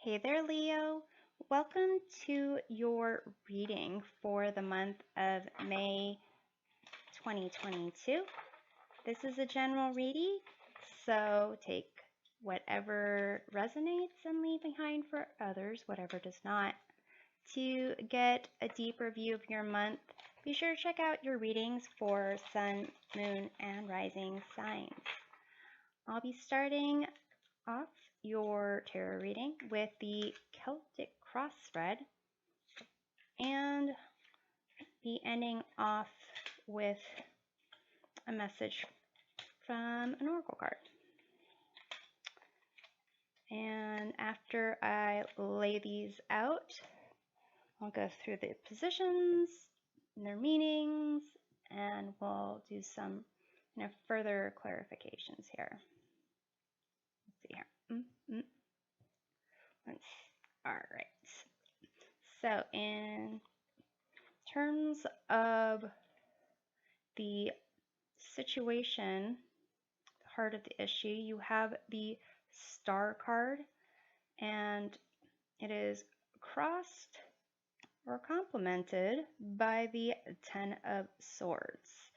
Hey there, Leo. Welcome to your reading for the month of May 2022. This is a general reading, so take whatever resonates and leave behind for others whatever does not. To get a deeper view of your month, be sure to check out your readings for Sun, Moon, and Rising signs. I'll be starting off your tarot reading with the Celtic cross spread and be ending off with a message from an oracle card. And after I lay these out, I'll go through the positions and their meanings, and we'll do some further clarifications here. Let's see here. All right. So in terms of the situation, the heart of the issue, you have the Star card, and it is crossed or complemented by the Ten of Swords.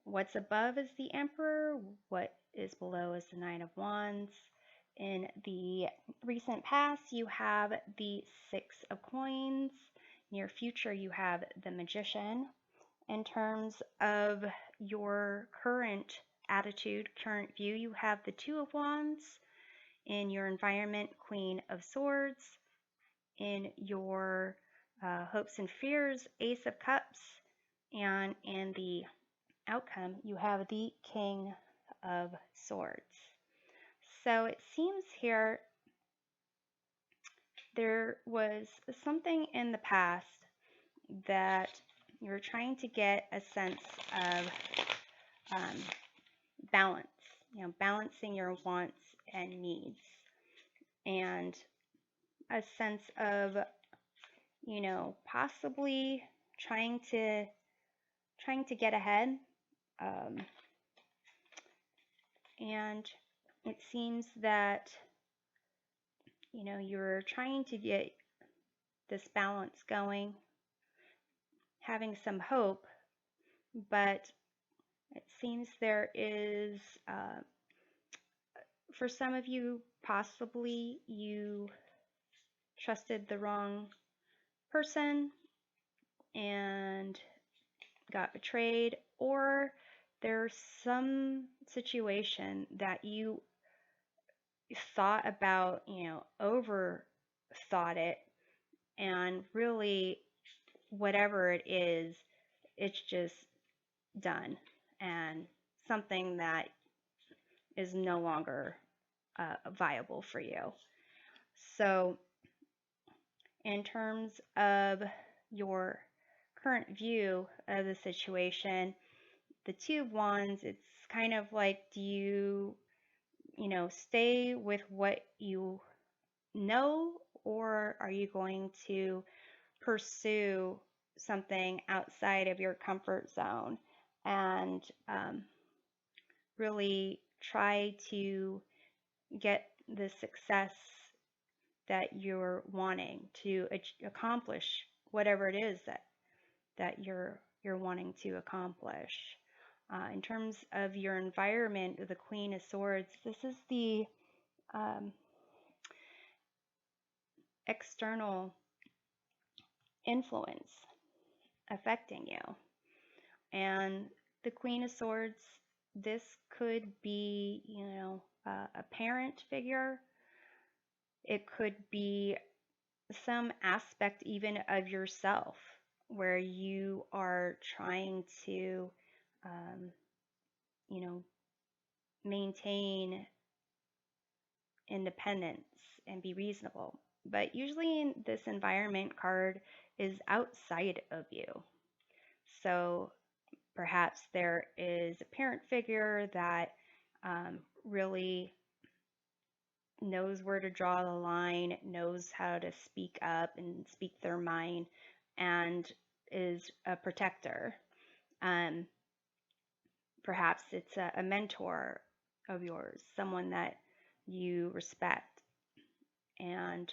What's above is the Emperor, what is below is the Nine of Wands. In the recent past, you have the Six of Coins. Near future, you have the Magician. In terms of your current attitude, current view, you have the Two of Wands. In your environment, Queen of Swords. In your hopes and fears, Ace of Cups. And in the outcome, you have the King of Swords. So it seems here there was something in the past that you're trying to get a sense of balance, balancing your wants and needs, and a sense of, possibly trying to get ahead. And it seems that, you're trying to get this balance going, having some hope, but it seems there is, for some of you, possibly you trusted the wrong person and got betrayed, or there's some situation that you thought about, overthought it, and really whatever it is, it's just done, and something that is no longer viable for you. So in terms of your current view of the situation, the Two of Wands, it's kind of like, do you, stay with what you know, or are you going to pursue something outside of your comfort zone and really try to get the success that you're wanting to accomplish, whatever it is that you're wanting to accomplish. In terms of your environment, the Queen of Swords, this is the external influence affecting you. And the Queen of Swords, this could be, a parent figure. It could be some aspect even of yourself where you are trying to, maintain independence and be reasonable. But usually in this environment card is outside of you. So perhaps there is a parent figure that really knows where to draw the line, knows how to speak up and speak their mind, and is a protector. Perhaps it's a mentor of yours, someone that you respect. And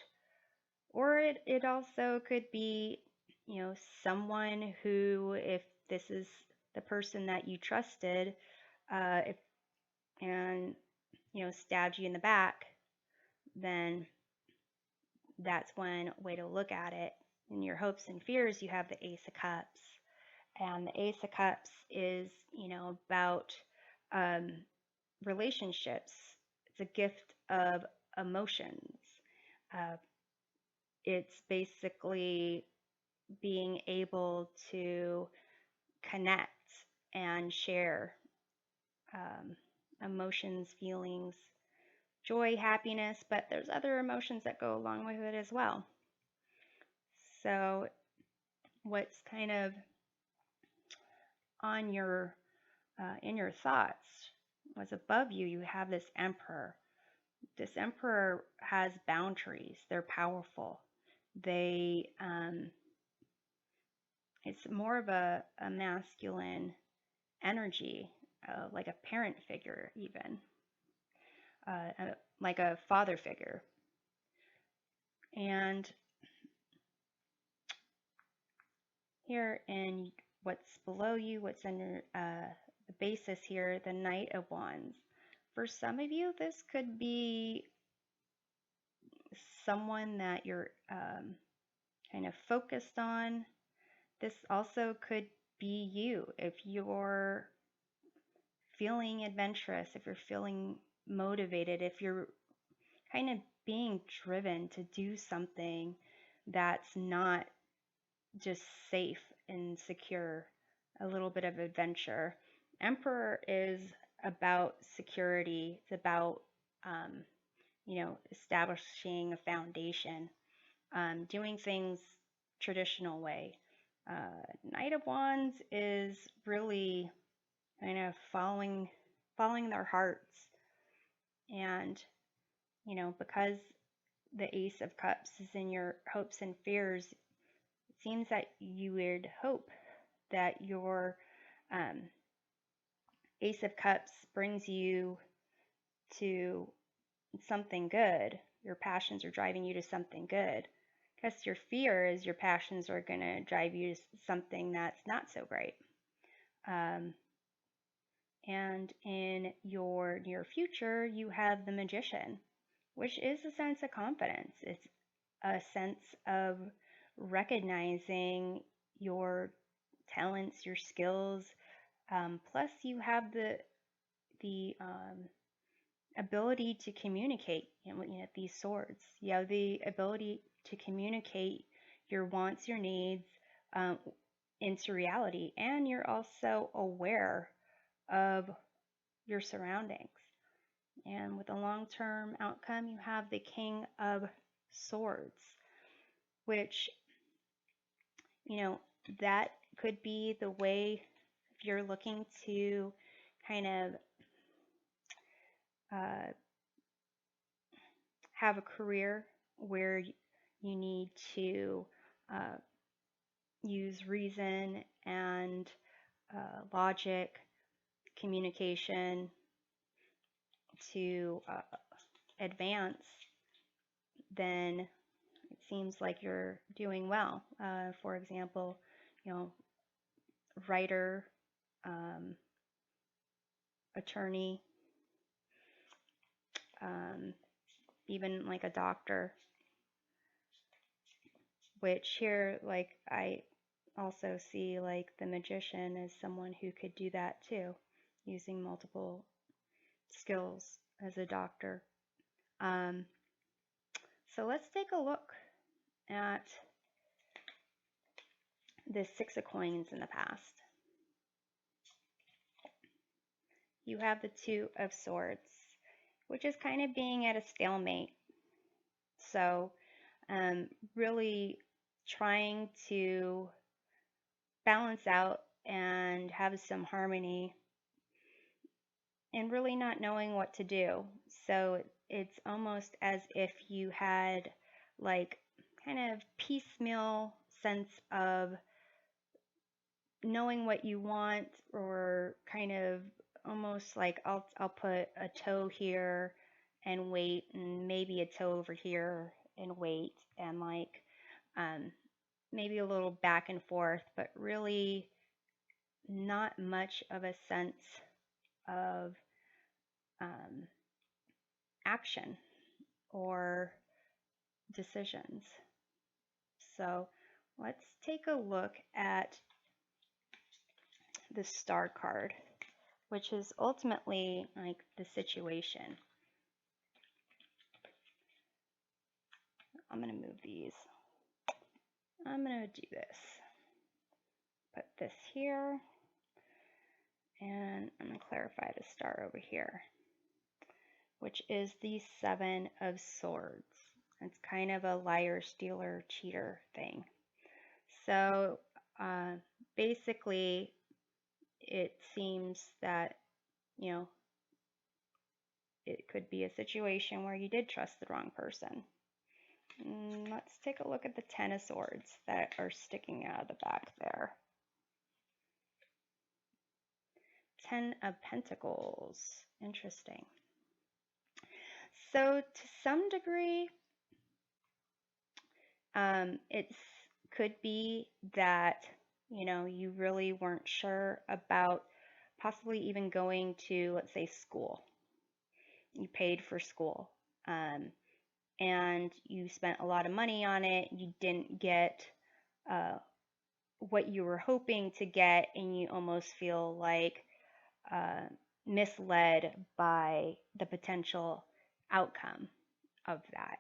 Or it also could be, you know, someone who, if this is the person that you trusted, if and you know stabbed you in the back, then that's one way to look at it. In your hopes and fears, you have the Ace of Cups, and the Ace of Cups is, you know, about um, relationships. It's a gift of emotions. Uh, it's basically being able to connect and share um, emotions, feelings, joy, happiness, but there's other emotions that go along with it as well. So, what's kind of on your in your thoughts was above you? You have this Emperor. This Emperor has boundaries. They're powerful. They it's more of a masculine energy, like a parent figure, even like a father figure. And here in what's below you, what's under the basis here, the Knight of Wands. For some of you, this could be someone that you're kind of focused on. This also could be you if you're feeling adventurous, if you're feeling motivated, if you're kind of being driven to do something that's not just safe and secure, a little bit of adventure. Emperor is about security. It's about, um, you know, establishing a foundation, doing things traditional way. Knight of Wands is really kind of following their hearts, and you know, because the Ace of Cups is in your hopes and fears, it seems that you would hope that your um, Ace of Cups brings you to something good. Your passions are driving you to something good. Because your fear is your passions are going to drive you to something that's not so great. Um, and in your near future, you have the Magician, which is a sense of confidence. It's a sense of recognizing your talents, your skills. Plus, you have the ability to communicate. You know, these swords. You have the ability to communicate your wants, your needs into reality, and you're also aware of your surroundings. And with a long-term outcome, you have the King of Swords, which, you know, that could be the way if you're looking to kind of uh, have a career where you need to uh, use reason and logic, communication to advance, then it seems like you're doing well. For example, you know, writer, um, attorney, um, even like a doctor, which here, like, I also see like the Magician as someone who could do that too, using multiple skills as a doctor. Um, so let's take a look at the Six of Coins in the past. You have the Two of Swords, which is kind of being at a stalemate. So, really trying to balance out and have some harmony and really not knowing what to do. So, it's almost as if you had like kind of piecemeal sense of knowing what you want, or kind of almost like I'll put a toe here and wait, and maybe a toe over here and wait and like maybe a little back and forth, but really not much of a sense of um, action or decisions. So let's take a look at the star card, which is ultimately like the situation. I'm going to move these. I'm going to do this. Put this here, and I'm going to clarify the star over here, which is the Seven of Swords. It's kind of a liar, stealer, cheater thing. So basically, it seems that, you know, it could be a situation where you did trust the wrong person. Let's take a look at the Ten of Swords that are sticking out of the back there. Ten of Pentacles. Interesting. So to some degree, it could be that, you know, you really weren't sure about possibly even going to, let's say, school. You paid for school. And you spent a lot of money on it. You didn't get what you were hoping to get, and you almost feel like misled by the potential outcome of that.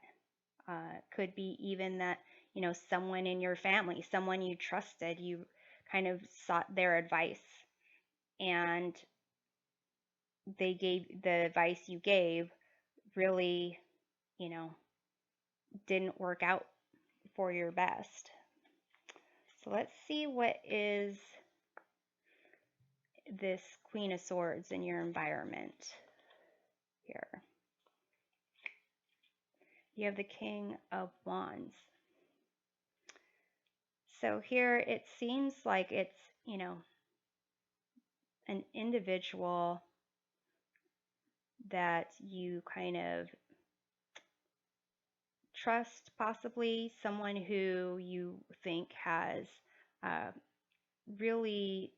Could be even that, you know, someone in your family, someone you trusted, you kind of sought their advice, and they gave the advice you gave really, you know, didn't work out for your best. So let's see what is this Queen of Swords in your environment here. You have the King of Wands. So here it seems like it's, you know, an individual that you kind of trust, possibly someone who you think has really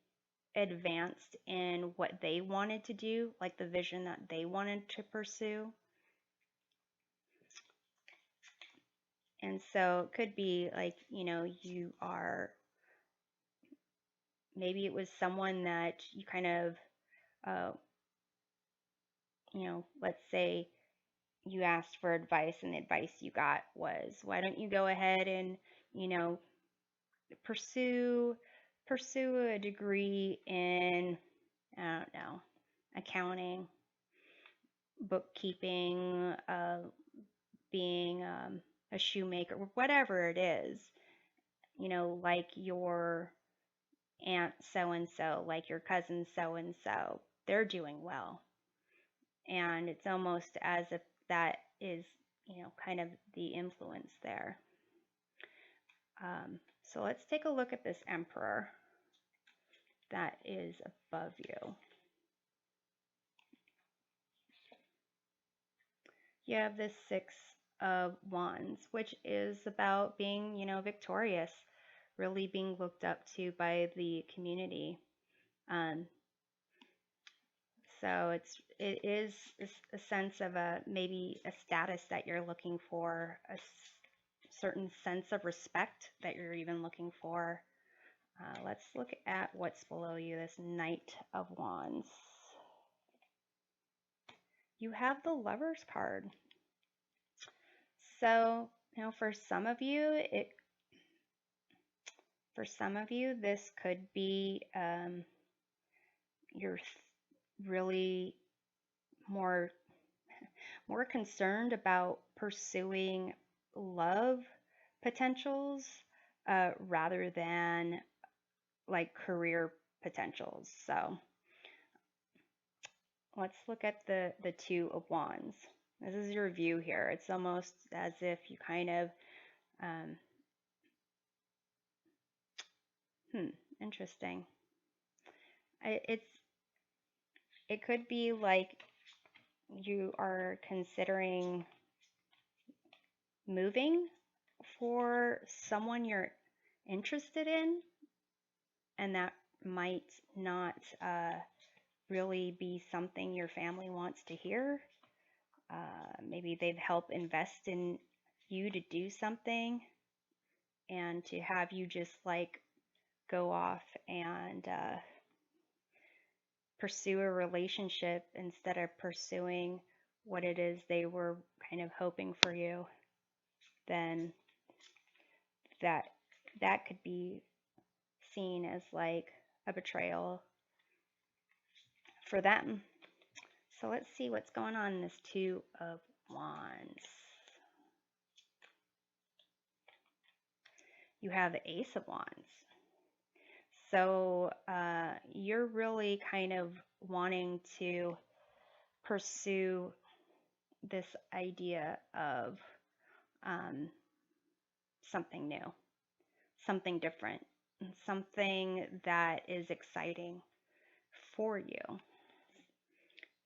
advanced in what they wanted to do, like the vision that they wanted to pursue. And so it could be like, you know, you are, maybe it was someone that you kind of, you know, let's say you asked for advice and the advice you got was, why don't you go ahead and, you know, pursue a degree in, I don't know, accounting, bookkeeping, being a shoemaker, whatever it is, you know, like your aunt so and so, like your cousin so and so, they're doing well. And it's almost as if that is, you know, kind of the influence there. So let's take a look at this Emperor that is above you. You have this Six of Wands, which is about being, you know, victorious, really being looked up to by the community. So it is a sense of maybe a status that you're looking for, a certain sense of respect that you're even looking for. Let's look at what's below you, this Knight of Wands. You have the Lover's card. So, you know, for some of you, this could be you're really more concerned about pursuing love potentials rather than like career potentials. So let's look at the Two of Wands. This is your view here. It's almost as if you kind of interesting. It could be like you are considering moving for someone you're interested in, and that might not really be something your family wants to hear. Maybe they've helped invest in you to do something, and to have you just like go off and pursue a relationship instead of pursuing what it is they were kind of hoping for you, then that that could be seen as like a betrayal for them. So let's see what's going on in this Two of Wands. You have the Ace of Wands. So you're really kind of wanting to pursue this idea of something new, something different, something that is exciting for you.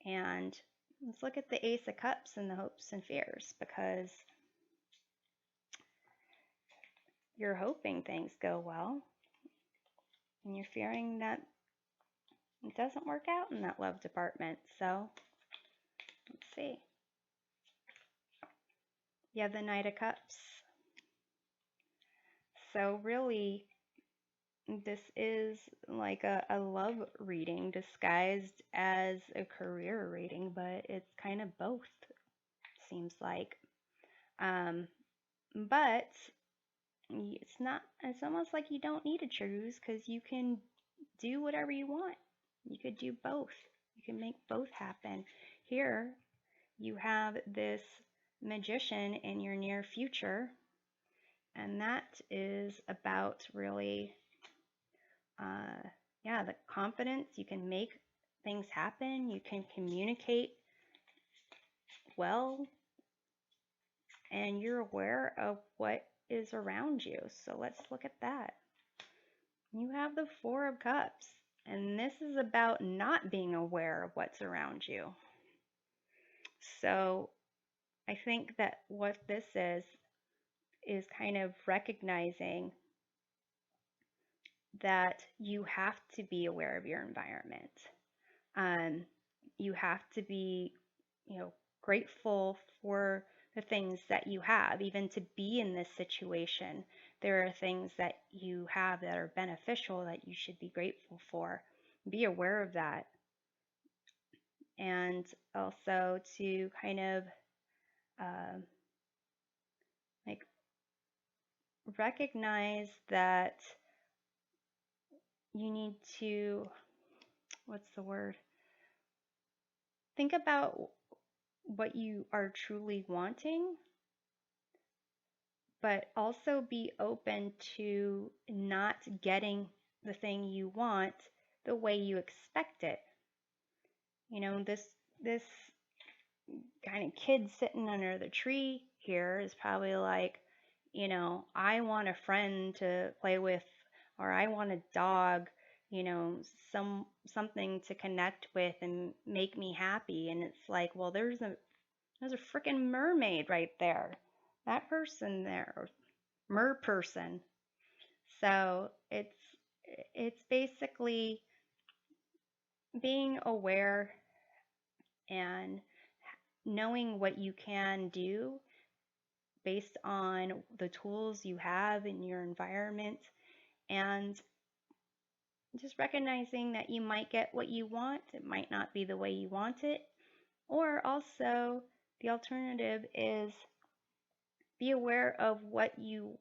And let's look at the Ace of Cups and the hopes and fears, because you're hoping things go well and you're fearing that it doesn't work out in that love department. So let's see. You have the Knight of Cups. So really, this is like a love reading disguised as a career reading, but it's kind of both, seems like. But it's almost like you don't need to choose, because you can do whatever you want. You could do both. You can make both happen. Here, you have this Magician in your near future, and that is about really, the confidence. You can make things happen. You can communicate well, and you're aware of what is around you. So let's look at that. You have the Four of Cups, and this is about not being aware of what's around you. So I think that what this is kind of recognizing that you have to be aware of your environment. You have to be, grateful for the things that you have. Even to be in this situation, there are things that you have that are beneficial that you should be grateful for. Be aware of that. And also to kind of like recognize that you need to, what's the word? Think about what you are truly wanting, but also be open to not getting the thing you want the way you expect it. This kind of kid sitting under the tree here is probably like, I want a friend to play with, or I want a dog, something to connect with and make me happy. And it's like, well, there's a freaking mermaid right there. That person there, mer person. So it's basically being aware and knowing what you can do based on the tools you have in your environment, and just recognizing that you might get what you want. It might not be the way you want it. Or also, the alternative is be aware of what you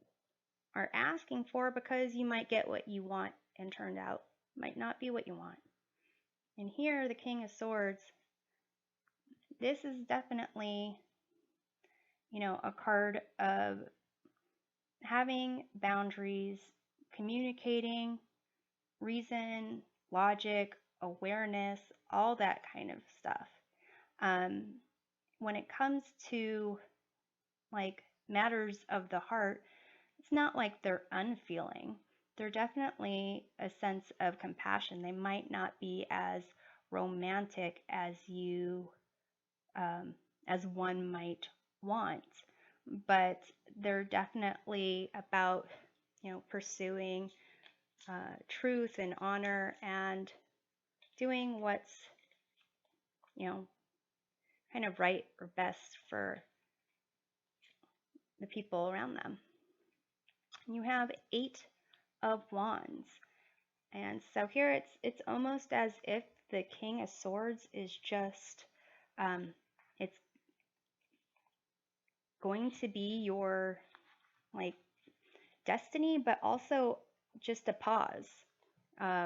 are asking for, because you might get what you want and turned out might not be what you want. And here, the King of Swords, this is definitely, a card of having boundaries, communicating, reason, logic, awareness, all that kind of stuff. When it comes to like matters of the heart, it's not like they're unfeeling. They're definitely a sense of compassion. They might not be as romantic as you, as one might want, but they're definitely about, pursuing truth and honor and doing what's, you know, kind of right or best for the people around them. You have 8 of Wands. And so here it's almost as if the King of Swords is just it's going to be your like destiny, but also just a pause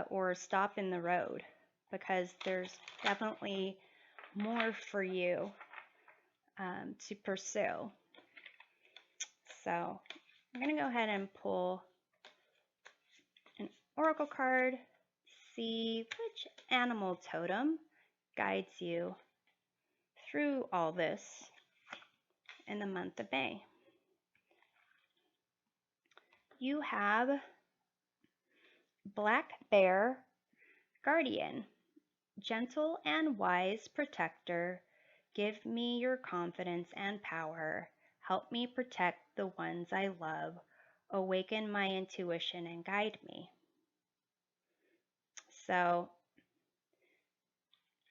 or stop in the road, because there's definitely more for you to pursue. So I'm going to go ahead and pull an oracle card, see which animal totem guides you through all this in the month of May. You have Black Bear Guardian, gentle and wise protector. Give me your confidence and power. Help me protect the ones I love. Awaken my intuition and guide me. So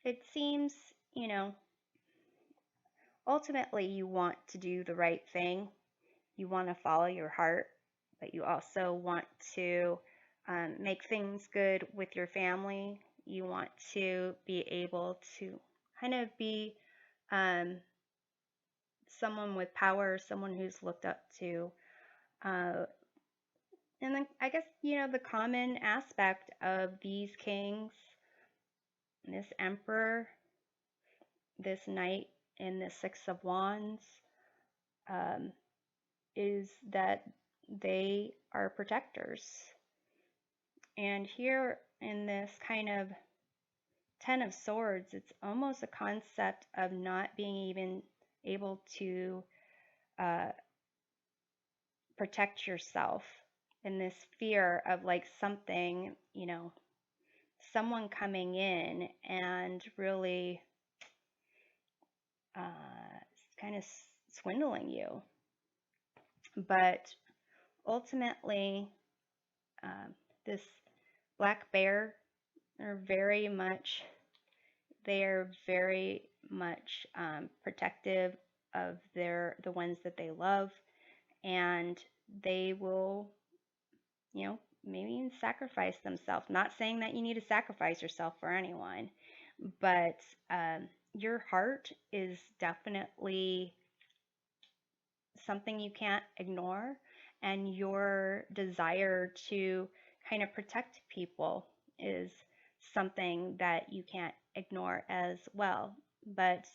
it seems, ultimately you want to do the right thing. You want to follow your heart, but you also want to make things good with your family. You want to be able to kind of be someone with power, someone who's looked up to. And then I guess, the common aspect of these kings, this emperor, this knight, and the Six of Wands, is that they are protectors. And here in this kind of Ten of Swords, it's almost a concept of not being even able to protect yourself, and this fear of like something, someone coming in and really kind of swindling you. But ultimately, this black bear are very much protective of the ones that they love, and they will, maybe even sacrifice themselves. Not saying that you need to sacrifice yourself for anyone, but your heart is definitely something you can't ignore, and your desire to kind of protect people is something that you can't ignore as well. But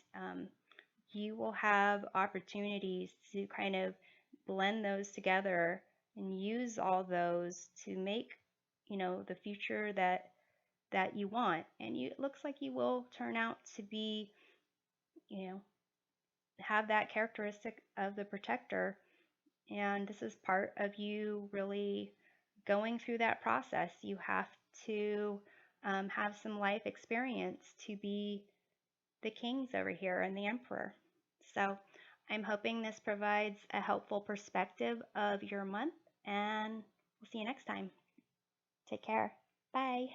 you will have opportunities to kind of blend those together and use all those to make, the future that you want. And it looks like you will turn out to be, have that characteristic of the protector. And this is part of you really going through that process. You have to have some life experience to be the kings over here and the emperor. So I'm hoping this provides a helpful perspective of your month, and we'll see you next time. Take care. Bye.